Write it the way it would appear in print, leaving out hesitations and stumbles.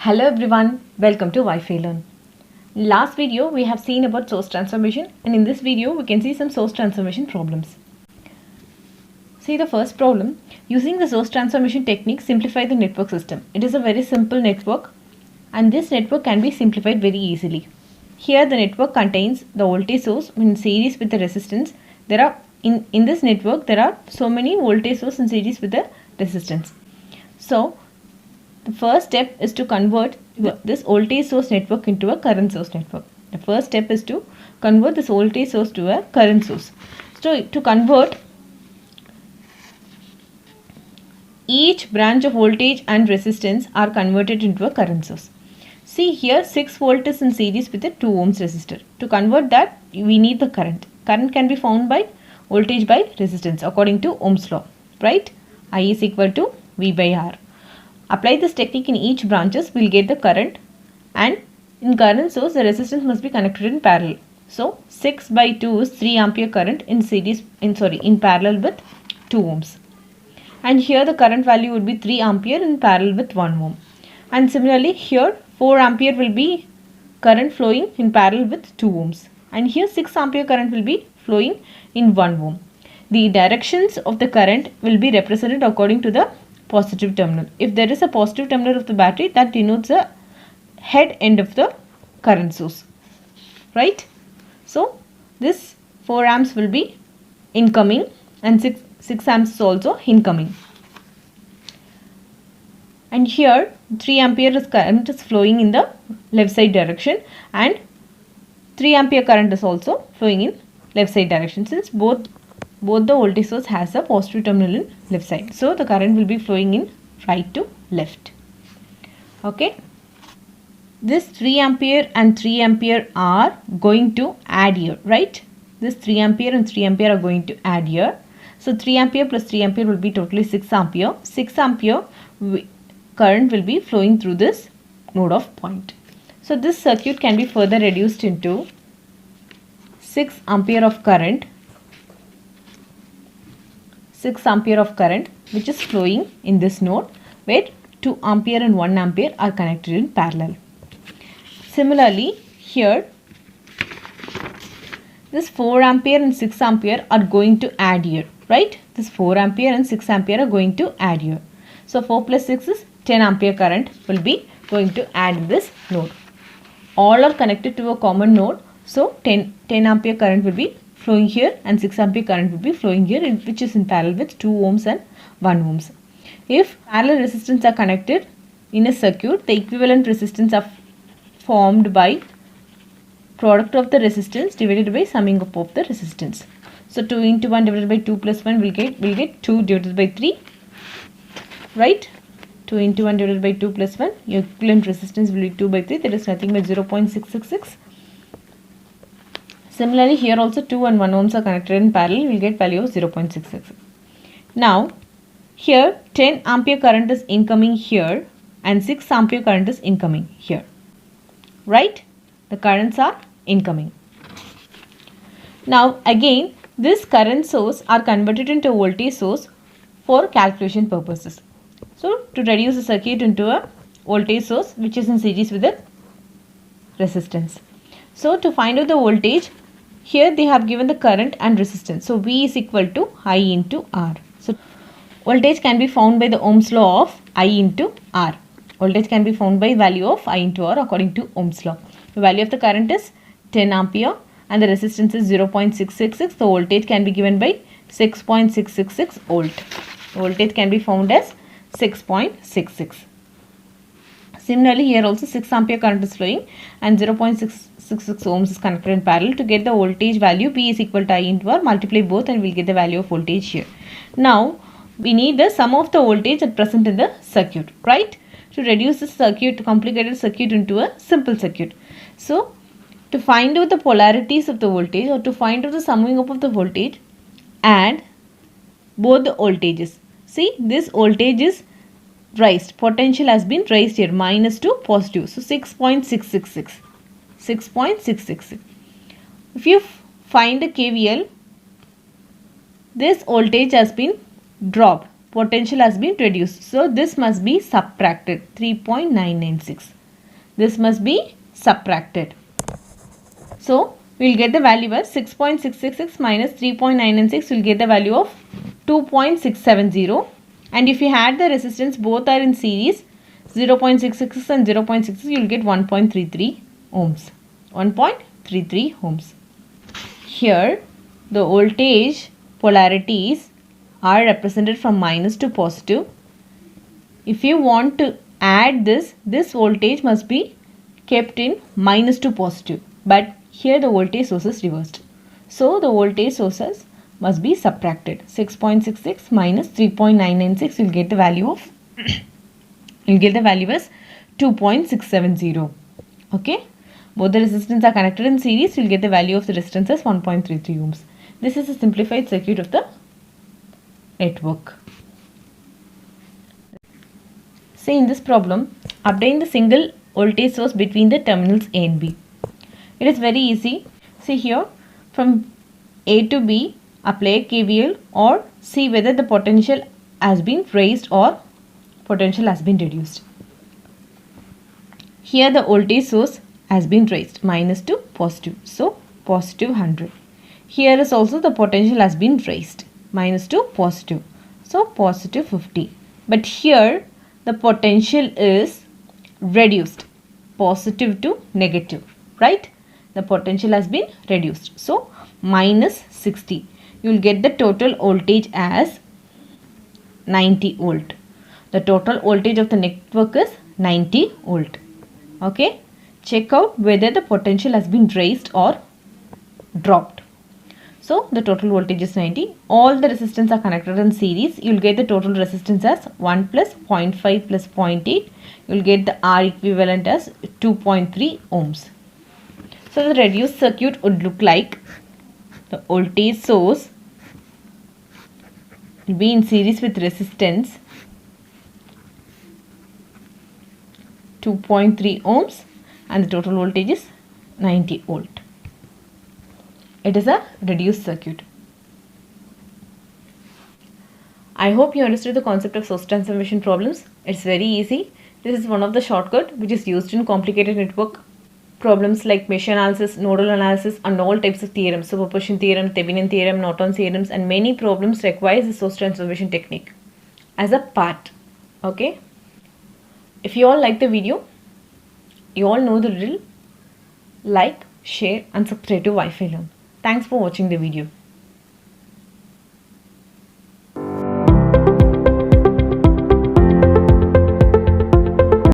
Hello everyone, welcome to Wi-Fi Learn. Last video we have seen about source transformation, and in this video we can see some source transformation problems. See the first problem. Using the source transformation technique, simplify the network system. It is a very simple network and this network can be simplified very easily. Here the network contains the voltage source in series with the resistance. There are in this network there are so many voltage source in series with the resistance. So the first step is to convert this voltage source network into a current source network. The first step is to convert this voltage source to a current source. So to convert, each branch of voltage and resistance are converted into a current source. See here 6 volt is in series with a 2 ohms resistor. To convert that we need the current. Current can be found by voltage by resistance according to Ohm's law, right? I is equal to V by R. Apply this technique in each branches, we will get the current, and in current source the resistance must be connected in parallel. So 6 by 2 is 3 ampere current in parallel with 2 ohms. And here the current value would be 3 ampere in parallel with 1 ohm. And similarly here 4 ampere will be current flowing in parallel with 2 ohms. And here 6 ampere current will be flowing in 1 ohm. The directions of the current will be represented according to the positive terminal. If there is a positive terminal of the battery, that denotes the head end of the current source, right? So this 4 amps will be incoming and 6 amps is also incoming. And here 3 ampere current is flowing in the left side direction and 3 ampere current is also flowing in left side direction, since both the voltage source has a positive terminal in left side. So the current will be flowing in right to left. Okay. This 3 ampere and 3 ampere are going to add here, right? This 3 ampere and 3 ampere are going to add here. So 3 ampere plus 3 ampere will be totally 6 ampere. 6 ampere current will be flowing through this node of point. So this circuit can be further reduced into 6 ampere of current. 6 ampere of current which is flowing in this node, where 2 ampere and 1 ampere are connected in parallel. Similarly here this 4 ampere and 6 ampere are going to add here, right? This 4 ampere and 6 ampere are going to add here. So 4 plus 6 is 10 ampere current will be going to add in this node. All are connected to a common node, so 10 ampere current will be flowing here and 6 ampere current will be flowing here, which is in parallel with 2 ohms and 1 ohms. If parallel resistance are connected in a circuit, the equivalent resistance are formed by product of the resistance divided by summing up of the resistance. So 2 into 1 divided by 2 plus 1 will get 2 divided by 3, right? 2 into 1 divided by 2 plus 1, your equivalent resistance will be 2 by 3, that is nothing but 0.666. Similarly, here also 2 and 1 ohms are connected in parallel, we will get value of 0.66. Now, here 10 ampere current is incoming here and 6 ampere current is incoming here, right? The currents are incoming. Now, again, this current source are converted into voltage source for calculation purposes. So, to reduce the circuit into a voltage source which is in series with the resistance. So, to find out the voltage, here they have given the current and resistance. So V is equal to I into R. So voltage can be found by the Ohm's law of I into R. Voltage can be found by value of I into R according to Ohm's law. The value of the current is 10 ampere and the resistance is 0.666. The voltage can be given by 6.666 volt. Voltage can be found as 6.66. Similarly, here also 6 ampere current is flowing and 0.666 ohms is connected in parallel. To get the voltage value, P is equal to I into R, multiply both and we will get the value of voltage here. Now, we need the sum of the voltage at present in the circuit, right? To reduce the circuit, complicated circuit into a simple circuit. So, to find out the polarities of the voltage or to find out the summing up of the voltage, add both the voltages. See, this voltage is raised, potential has been raised here, minus to positive, so 6.666. 6.666. If you find a KVL, this voltage has been dropped, potential has been reduced, so this must be subtracted, 3.996. this must be subtracted. So we will get the value as 6.666 minus 3.996 will get the value of 2.670, and if you add the resistance, both are in series, 0.666 and 0.66, you will get 1.33 ohms. 1.33 ohms. Here the voltage polarities are represented from minus to positive. If you want to add this voltage must be kept in minus to positive, but here the voltage source is reversed. So the voltage sources must be subtracted. 6.66 minus 3.996 will get the value of you'll get the value as 2.670. Okay, both the resistance are connected in series, you'll get the value of the resistance as 1.33 ohms. This is a simplified circuit of the network. Say in this problem, obtain the single voltage source between the terminals A and B. It is very easy. See here, from A to B, apply KVL or see whether the potential has been raised or potential has been reduced. Here the voltage source has been raised, minus to positive, so positive 100. Here is also the potential has been raised, minus to positive, so positive 50. But here the potential is reduced, positive to negative, right? The potential has been reduced, so minus 60. You will get the total voltage as 90 volt. The total voltage of the network is 90 volt. Okay, check out whether the potential has been raised or dropped. So the total voltage is 90. All the resistance are connected in series. You will get the total resistance as 1 plus 0.5 plus 0.8. You will get the R equivalent as 2.3 ohms. So the reduced circuit would look like the voltage source will be in series with resistance 2.3 ohms and the total voltage is 90 volt. It is a reduced circuit. I hope you understood the concept of source transformation problems. It's very easy. This is one of the shortcut which is used in complicated network problems like mesh analysis, nodal analysis and all types of theorems. Superposition theorem, Thevenin theorem, Norton theorems, and many problems requires the source transformation technique as a part. Okay. If you all like the video, you all know the drill. Like, share and subscribe to Wi-Fi Learn. Thanks for watching the video.